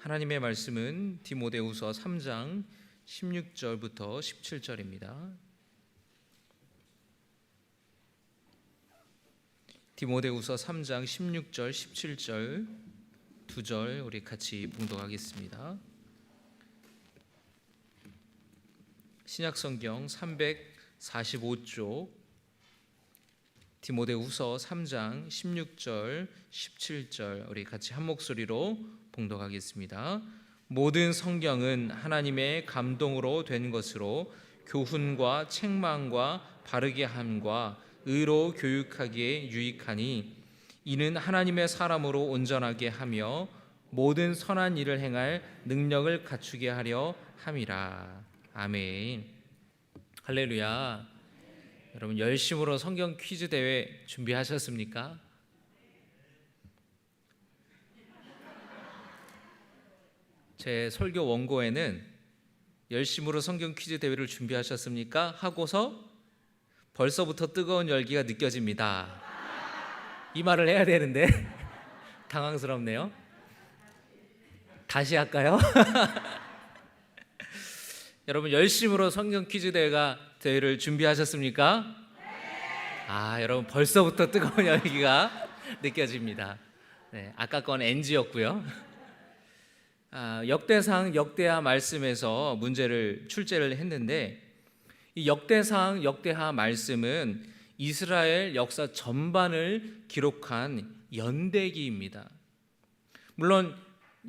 하나님의 말씀은 디모데후서 3장 16절부터 17절입니다. 디모데후서 3장 16절, 17절 두 절 우리 같이 봉독하겠습니다. 신약성경 345쪽 디모데후서 3장 16절, 17절 우리 같이 한 목소리로 봉독하겠습니다. 모든 성경은 하나님의 감동으로 된 것으로 교훈과 책망과 바르게 함과 의로 교육하기에 유익하니 이는 하나님의 사람으로 온전하게 하며 모든 선한 일을 행할 능력을 갖추게 하려 함이라. 아멘. 할렐루야. 여러분 열심으로 성경 퀴즈 대회 준비하셨습니까? 제 설교 원고에는 열심으로 성경 퀴즈 대회를 준비하셨습니까? 하고서 벌써부터 뜨거운 열기가 느껴집니다. 이 말을 해야 되는데 당황스럽네요. 다시 할까요? 여러분 열심으로 성경 퀴즈 대회를 준비하셨습니까? 여러분 벌써부터 뜨거운 열기가 느껴집니다. 네, 아까 건 NG였고요. 역대상 역대하 말씀에서 문제를 출제를 했는데 이 역대상 역대하 말씀은 이스라엘 역사 전반을 기록한 연대기입니다. 물론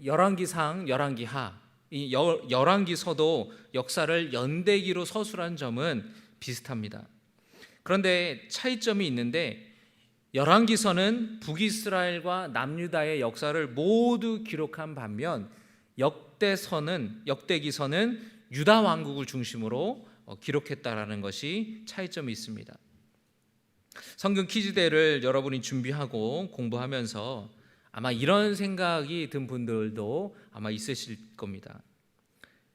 열왕기상, 열왕기하, 이 열왕기서도 역사를 연대기로 서술한 점은 비슷합니다. 그런데 차이점이 있는데 열왕기서는 북이스라엘과 남유다의 역사를 모두 기록한 반면 역대기서는 유다 왕국을 중심으로 기록했다라는 것이 차이점이 있습니다. 성경 퀴즈대를 여러분이 준비하고 공부하면서 아마 이런 생각이 든 분들도 아마 있으실 겁니다.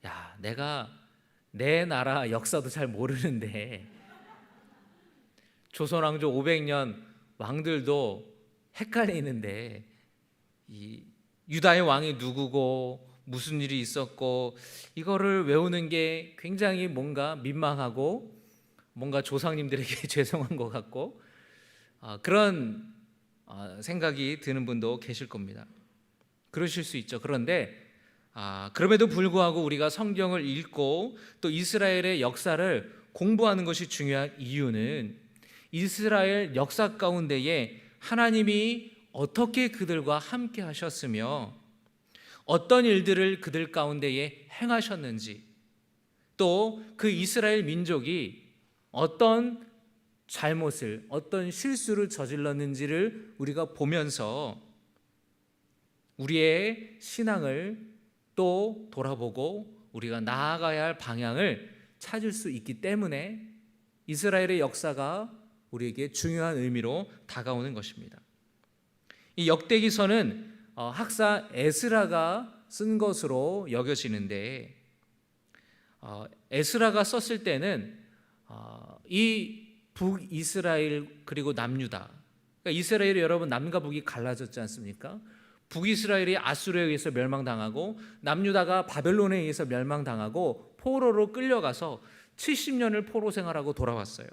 야, 내가 내 나라 역사도 잘 모르는데 조선왕조 500년 왕들도 헷갈리는데 이 유다의 왕이 누구고 무슨 일이 있었고 이거를 외우는 게 굉장히 뭔가 민망하고 뭔가 조상님들에게 죄송한 것 같고 그런 생각이 드는 분도 계실 겁니다. 그러실 수 있죠. 그런데 그럼에도 불구하고 우리가 성경을 읽고 또 이스라엘의 역사를 공부하는 것이 중요한 이유는 이스라엘 역사 가운데에 하나님이 어떻게 그들과 함께 하셨으며 어떤 일들을 그들 가운데에 행하셨는지 또 그 이스라엘 민족이 어떤 잘못을 어떤 실수를 저질렀는지를 우리가 보면서 우리의 신앙을 또 돌아보고 우리가 나아가야 할 방향을 찾을 수 있기 때문에 이스라엘의 역사가 우리에게 중요한 의미로 다가오는 것입니다. 이 역대기서는 학사 에스라가 쓴 것으로 여겨지는데 에스라가 썼을 때는 이 북이스라엘 그리고 남유다, 그러니까 이스라엘이 여러분 남과 북이 갈라졌지 않습니까? 북이스라엘이 아수르에 의해서 멸망당하고 남유다가 바벨론에 의해서 멸망당하고 포로로 끌려가서 70년을 포로 생활하고 돌아왔어요.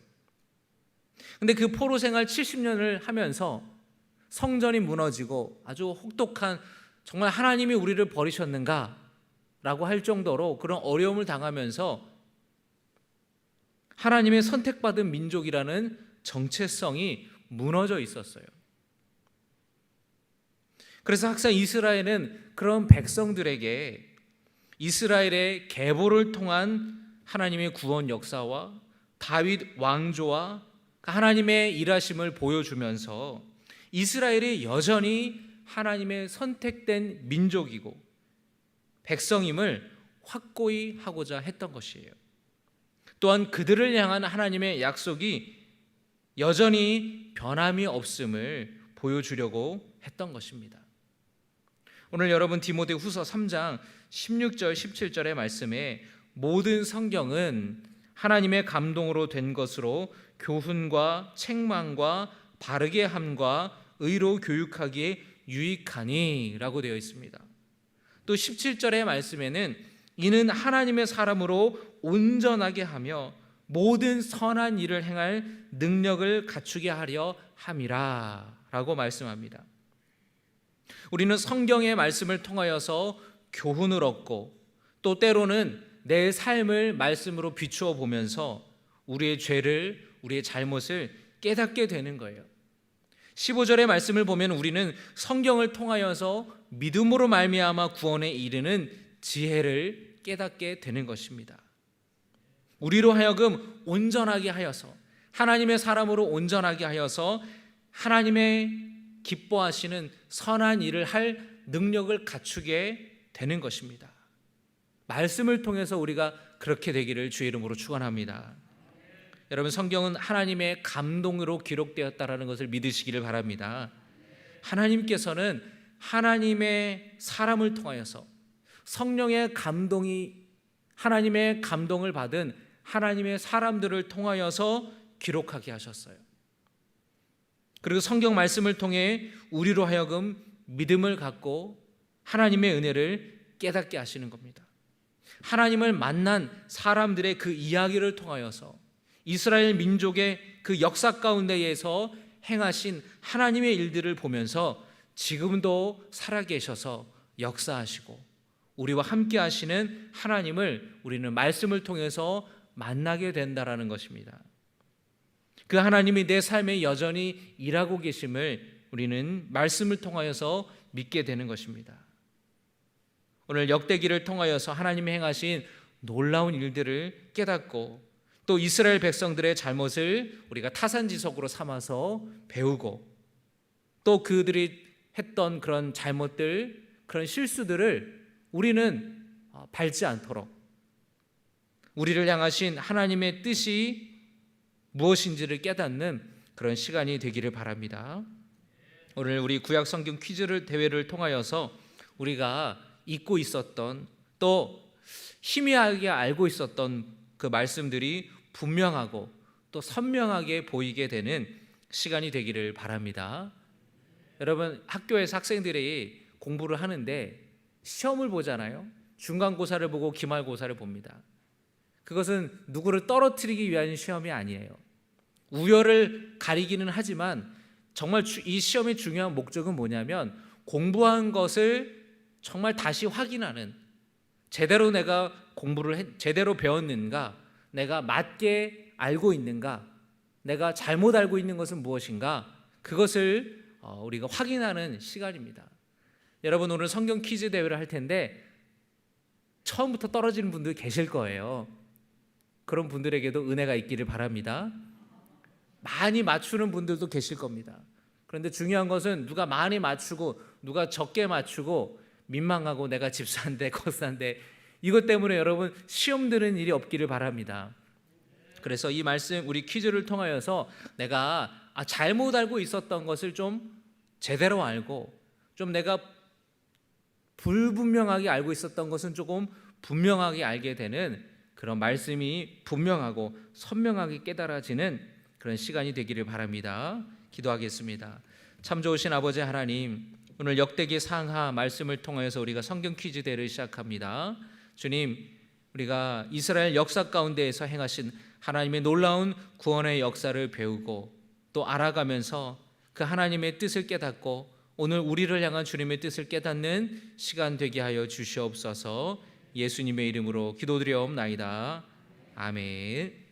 근데 그 포로 생활 70년을 하면서 성전이 무너지고 아주 혹독한, 정말 하나님이 우리를 버리셨는가 라고 할 정도로 그런 어려움을 당하면서 하나님의 선택받은 민족이라는 정체성이 무너져 있었어요. 그래서 항상 이스라엘은 그런 백성들에게 이스라엘의 계보를 통한 하나님의 구원 역사와 다윗 왕조와 하나님의 일하심을 보여주면서 이스라엘이 여전히 하나님의 선택된 민족이고 백성임을 확고히 하고자 했던 것이에요. 또한 그들을 향한 하나님의 약속이 여전히 변함이 없음을 보여주려고 했던 것입니다. 오늘 여러분 디모데후서 3장 16절 17절의 말씀에 모든 성경은 하나님의 감동으로 된 것으로 교훈과 책망과 바르게 함과 의로 교육하기에 유익하니 라고 되어 있습니다. 또 17절의 말씀에는 이는 하나님의 사람으로 온전하게 하며 모든 선한 일을 행할 능력을 갖추게 하려 함이라 라고 말씀합니다. 우리는 성경의 말씀을 통하여서 교훈을 얻고 또 때로는 내 삶을 말씀으로 비추어 보면서 우리의 죄를, 우리의 잘못을 깨닫게 되는 거예요. 15절의 말씀을 보면 우리는 성경을 통하여서 믿음으로 말미암아 구원에 이르는 지혜를 깨닫게 되는 것입니다. 우리로 하여금 온전하게 하여서, 하나님의 사람으로 온전하게 하여서 하나님의 기뻐하시는 선한 일을 할 능력을 갖추게 되는 것입니다. 말씀을 통해서 우리가 그렇게 되기를 주의 이름으로 축원합니다. 여러분, 성경은 하나님의 감동으로 기록되었다라는 것을 믿으시기를 바랍니다. 하나님께서는 하나님의 사람을 통하여서 성령의 감동이, 하나님의 감동을 받은 하나님의 사람들을 통하여서 기록하게 하셨어요. 그리고 성경 말씀을 통해 우리로 하여금 믿음을 갖고 하나님의 은혜를 깨닫게 하시는 겁니다. 하나님을 만난 사람들의 그 이야기를 통하여서 이스라엘 민족의 그 역사 가운데에서 행하신 하나님의 일들을 보면서 지금도 살아계셔서 역사하시고 우리와 함께 하시는 하나님을 우리는 말씀을 통해서 만나게 된다라는 것입니다. 그 하나님이 내 삶에 여전히 일하고 계심을 우리는 말씀을 통하여서 믿게 되는 것입니다. 오늘 역대기를 통하여서 하나님이 행하신 놀라운 일들을 깨닫고 또 이스라엘 백성들의 잘못을 우리가 타산지석으로 삼아서 배우고 또 그들이 했던 그런 잘못들, 그런 실수들을 우리는 밟지 않도록 우리를 향하신 하나님의 뜻이 무엇인지를 깨닫는 그런 시간이 되기를 바랍니다. 오늘 우리 구약 성경 퀴즈 대회를 통하여서 우리가 잊고 있었던 또 희미하게 알고 있었던 그 말씀들이 분명하고 또 선명하게 보이게 되는 시간이 되기를 바랍니다. 여러분, 학교에서 학생들이 공부를 하는데 시험을 보잖아요. 중간고사를 보고 기말고사를 봅니다. 그것은 누구를 떨어뜨리기 위한 시험이 아니에요. 우열을 가리기는 하지만 정말 이 시험의 중요한 목적은 뭐냐면 공부한 것을 정말 다시 확인하는, 제대로 내가 공부를 제대로 배웠는가, 내가 맞게 알고 있는가, 내가 잘못 알고 있는 것은 무엇인가, 그것을 우리가 확인하는 시간입니다. 여러분, 오늘 성경 퀴즈 대회를 할 텐데 처음부터 떨어지는 분들 계실 거예요. 그런 분들에게도 은혜가 있기를 바랍니다. 많이 맞추는 분들도 계실 겁니다. 그런데 중요한 것은 누가 많이 맞추고 누가 적게 맞추고 민망하고 내가 집사인데 거사인데 이것 때문에 여러분 시험 드는 일이 없기를 바랍니다. 그래서 이 말씀, 우리 퀴즈를 통하여서 내가 잘못 알고 있었던 것을 좀 제대로 알고 좀 내가 불분명하게 알고 있었던 것은 조금 분명하게 알게 되는 그런 말씀이 분명하고 선명하게 깨달아지는 그런 시간이 되기를 바랍니다. 기도하겠습니다. 참 좋으신 아버지 하나님, 오늘 역대기 상하 말씀을 통해서 우리가 성경 퀴즈 대회를 시작합니다. 주님, 우리가 이스라엘 역사 가운데에서 행하신 하나님의 놀라운 구원의 역사를 배우고 또 알아가면서 그 하나님의 뜻을 깨닫고 오늘 우리를 향한 주님의 뜻을 깨닫는 시간 되게 하여 주시옵소서. 예수님의 이름으로 기도드려옵나이다. 아멘.